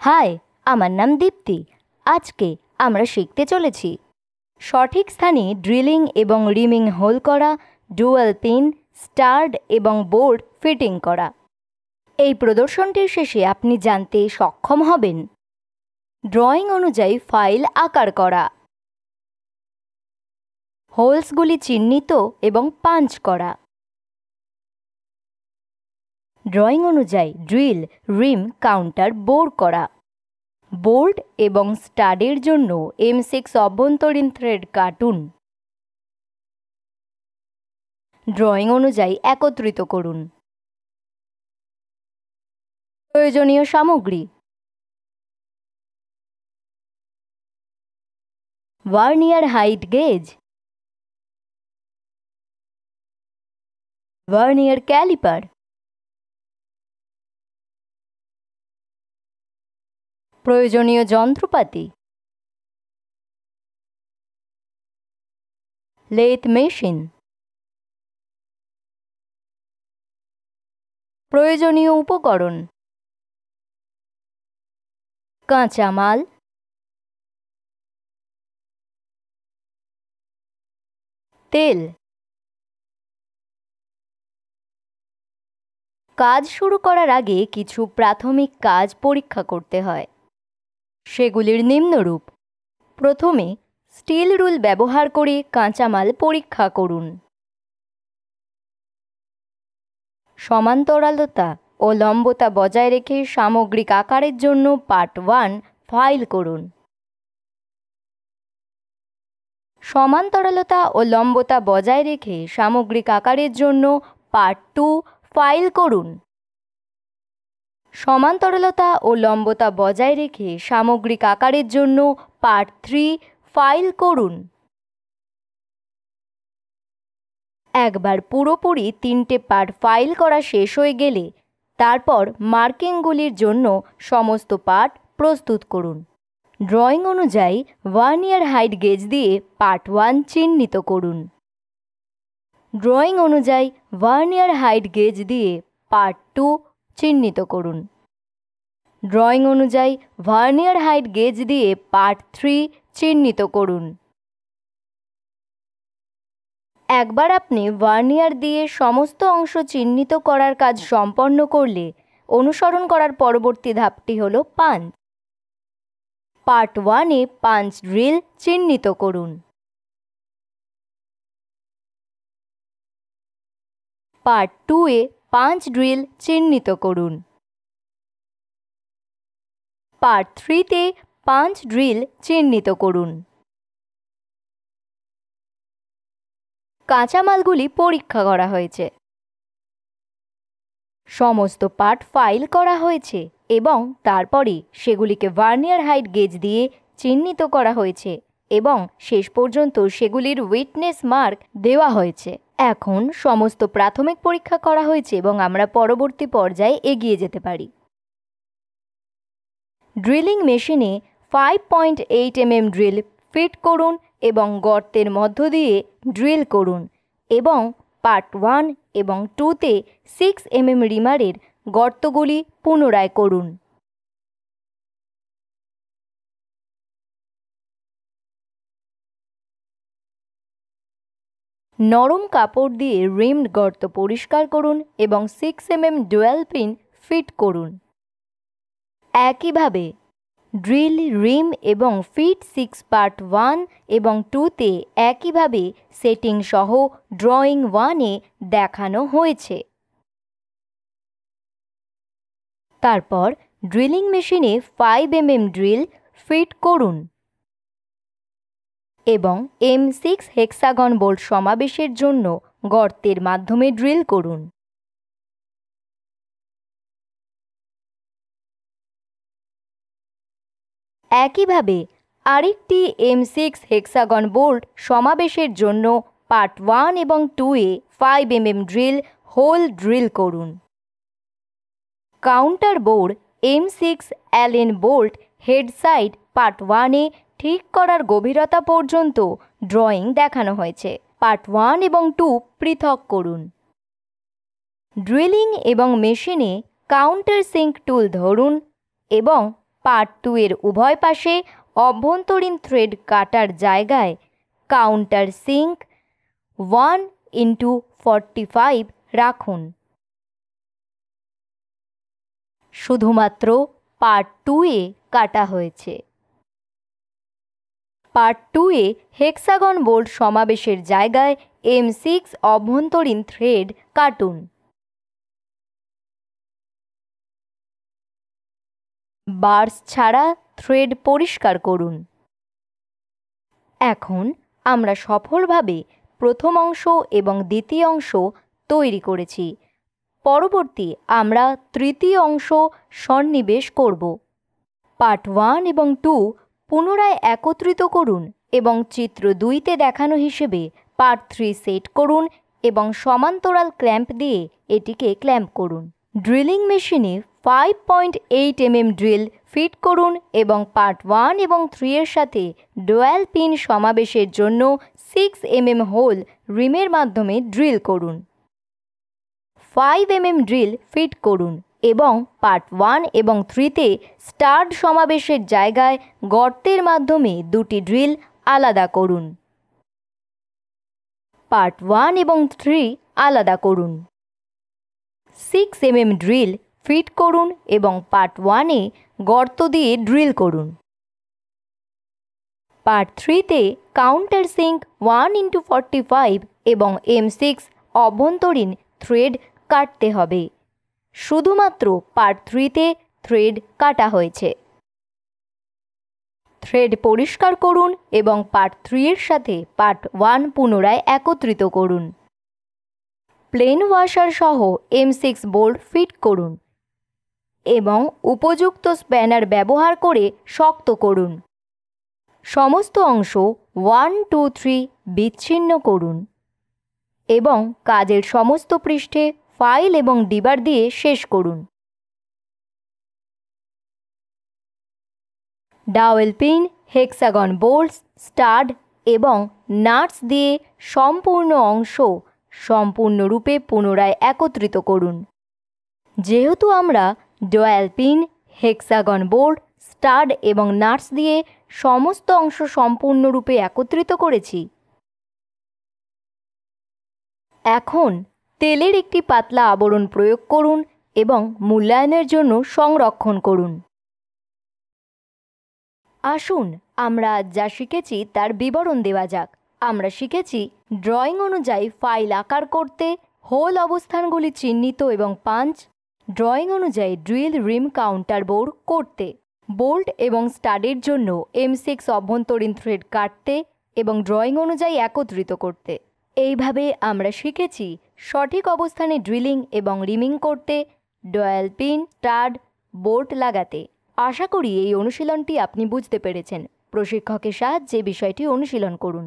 High, আমার নাম দীপ্তি। আজকে আমরা শিখতে চলেছি সঠিক স্থানে ড্রিলিং এবং রিমিং হোল করা, ডুয়াল পিন, স্টাড এবং বোর্ড ফিটিং করা। এই প্রদর্শনটির শেষে আপনি জানতে সক্ষম হবেন ড্রয়িং অনুযায়ী ফাইল আকার করা, হোলসগুলি চিহ্নিত এবং পাঞ্চ করা, ড্রয়িং অনুযায়ী ড্রিল, রিম, কাউন্টার বোর করা, বোল্ট এবং স্টাডের জন্য M6 অভ্যন্তরীণ থ্রেড কাটুন, ড্রয়িং অনুযায়ী একত্রিত করুন। প্রয়োজনীয় সামগ্রী: vernier height gauge, vernier caliper, প্রয়োজনীয় যন্ত্রপাতি: লেথ মেশিন, প্রয়োজনীয় উপকরণ: কাঁচামাল, তেল। কাজ শুরু করার আগে কিছু প্রাথমিক কাজ পরীক্ষা করতে হয়। সেগুলির নিম্নরূপ: প্রথমে স্টিল রুল ব্যবহার করে কাঁচামাল পরীক্ষা করুন। সমান্তরালতা ও লম্বতা বজায় রেখে সামগ্রিক আকারের জন্য পার্ট 1 ফাইল করুন। সমান্তরালতা ও লম্বতা বজায় রেখে সামগ্রিক আকারের জন্য পার্ট 2 ফাইল করুন। সমান্তরালতা ও লম্বতা বজায় রেখে সামগ্রিক আকারের জন্য পার্ট 3 ফাইল করুন। একবার পুরোপুরি 3টে পার্ট ফাইল করা শেষ হয়ে গেলে তারপর মার্কিংগুলির জন্য সমস্ত পার্ট প্রস্তুত করুন। ড্রয়িং অনুযায়ী ভার্নিয়ার হাইট গেজ দিয়ে পার্ট 1 চিহ্নিত করুন। ড্রয়িং অনুযায়ী ভার্নিয়ার হাইট গেজ দিয়ে পার্ট 2 চিহ্নিত করুন। ড্রয়িং অনুযায়ী ভার্নিয়ার হাইট গেজ দিয়ে পার্ট 3 চিহ্নিত করুন। একবার আপনি ভার্নিয়ার দিয়ে সমস্ত অংশ চিহ্নিত করার কাজ সম্পন্ন করলে অনুসরণ করার পরবর্তী ধাপটি হল পাঞ্চ। পার্ট 1-এ পাঞ্চ ড্রিল চিহ্নিত করুন। পার্ট 2-এ পাঞ্চ ড্রিল চিহ্নিত করুন। পার্ট 3-তে পাঞ্চ ড্রিল চিহ্নিত করুন। কাঁচামালগুলি পরীক্ষা করা হয়েছে। সমস্ত পার্ট ফাইল করা হয়েছে এবং তারপরে সেগুলিকে ভার্নিয়ার হাইট গেজ দিয়ে চিহ্নিত করা হয়েছে এবং শেষ পর্যন্ত সেগুলির উইটনেস মার্ক দেওয়া হয়েছে। এখন সমস্ত প্রাথমিক পরীক্ষা করা হয়েছে এবং আমরা পরবর্তী পর্যায়ে এগিয়ে যেতে পারি। ড্রিলিং মেশিনে 5.8 mm ড্রিল ফিট করুন এবং গর্তের মধ্য দিয়ে ড্রিল করুন এবং পার্ট 1 এবং 2-তে 6 mm রিমারের গর্তগুলি পুনরায় করুন। নরম কাপড় দিয়ে রিমড গর্ত পরিষ্কার করুন এবং 6 mm ডুয়াল পিন ফিট করুন। একইভাবে ড্রিল, রিম এবং ফিট 6 পার্ট 1 এবং 2-তে একইভাবে সেটিং সহ ড্রয়িং 1-এ দেখানো হয়েছে। তারপর ড্রিলিং মেশিনে 5 mm ড্রিল ফিট করুন এবং M6 হেক্সাগন বোল্ট সমাবেশের জন্য গর্তের মাধ্যমে ড্রিল করুন। একইভাবে আরেকটি M6 হেক্সাগন বোল্ট সমাবেশের জন্য পার্ট 1 এবং 2-এ 5 mm ড্রিল হোল ড্রিল করুন। Counter bore M6 Allen bolt head side part 1-এ ঠিক করার গভীরতা পর্যন্ত ড্রয়িং দেখানো হয়েছে। পার্ট 1 এবং 2 পৃথক করুন। ড্রিলিং এবং মেশিনে কাউন্টার সিঙ্ক টুল ধরুন এবং পার্ট 2 এর উভয় পাশে অভ্যন্তরীণ থ্রেড কাটার জায়গায় কাউন্টার সিঙ্ক 1:45 রাখুন। শুধুমাত্র পার্ট 2 এ কাটা হয়েছে। পার্ট 2 এ হেক্সাগন বোল্ট সমাবেশের জায়গায় M6 অভ্যন্তরীণ থ্রেড কাটুন। বার্স ছাড়া থ্রেড পরিষ্কার করুন। এখন আমরা সফলভাবে প্রথম অংশ এবং দ্বিতীয় অংশ তৈরি করেছি। পরবর্তী আমরা তৃতীয় অংশ সন্নিবেশ করব। পার্ট 1 এবং 2 পুনরায় একত্রিত করুন এবং চিত্র 2তে দেখানো হিসেবে পার্ট 3 সেট করুন এবং সমান্তরাল ক্ল্যাম্প দিয়ে এটিকে ক্ল্যাম্প করুন। ড্রিলিং মেশিনে 5.8 mm ড্রিল ফিট করুন এবং পার্ট 1 এবং 3 এর সাথে ডুয়াল পিন সমাবেশের জন্য 6 mm হোল রিমের মাধ্যমে ড্রিল করুন। 5 mm ড্রিল ফিট করুন এবং পার্ট 1 এবং 3তে স্টাড সমাবেশের জায়গায় গর্তের মাধ্যমে দুটি ড্রিল আলাদা করুন। পার্ট 1 এবং 3 আলাদা করুন। 6 mm ড্রিল ফিট করুন এবং পার্ট 1-এ গর্ত দিয়ে ড্রিল করুন। পার্ট 3-তে কাউন্টার সিঙ্ক 1:45 এবং M6 অভ্যন্তরীণ থ্রেড কাটতে হবে। শুধুমাত্র পার্ট 3-তে থ্রেড কাটা হয়েছে। থ্রেড পরিষ্কার করুন এবং পার্ট 3 এর সাথে পার্ট 1 পুনরায় একত্রিত করুন। প্লেন ওয়াশার সহ M6 বোল্ট ফিট করুন এবং উপযুক্ত স্প্যানার ব্যবহার করে শক্ত করুন। সমস্ত অংশ 1, 2, 3 বিচ্ছিন্ন করুন এবং কাজের সমস্ত পৃষ্ঠে ফাইল এবং ডিবার দিয়ে শেষ করুন। Dowel pin, hexagon bolts, stud এবং নাটস দিয়ে সম্পূর্ণ অংশ সম্পূর্ণরূপে পুনরায় একত্রিত করুন। যেহেতু আমরা dowel pin, hexagon bolt, stud এবং নাটস দিয়ে সমস্ত অংশ সম্পূর্ণরূপে একত্রিত করেছি, এখন তেলের একটি পাতলা আবরণ প্রয়োগ করুন এবং মূল্যায়নের জন্য সংরক্ষণ করুন। আসুন আমরা আজ যা শিখেছি তার বিবরণ দেওয়া যাক। আমরা শিখেছি ড্রয়িং অনুযায়ী ফাইল আকার করতে, হোল অবস্থানগুলি চিহ্নিত এবং পাঞ্চ, ড্রয়িং অনুযায়ী ড্রিল রিম কাউন্টার বোর করতে, বোল্ট এবং স্টাডের জন্য M6 অভ্যন্তরীণ থ্রেড কাটতে এবং ড্রয়িং অনুযায়ী একত্রিত করতে। এইভাবে আমরা শিখেছি সঠিক অবস্থানে ড্রিলিং এবং রিমিং করতে, ডুয়াল পিন, স্টাড, বোল্ট লাগাতে। আশা করি এই অনুশীলনটি আপনি বুঝতে পেরেছেন। প্রশিক্ষকের সাহায্যে বিষয়টি অনুশীলন করুন।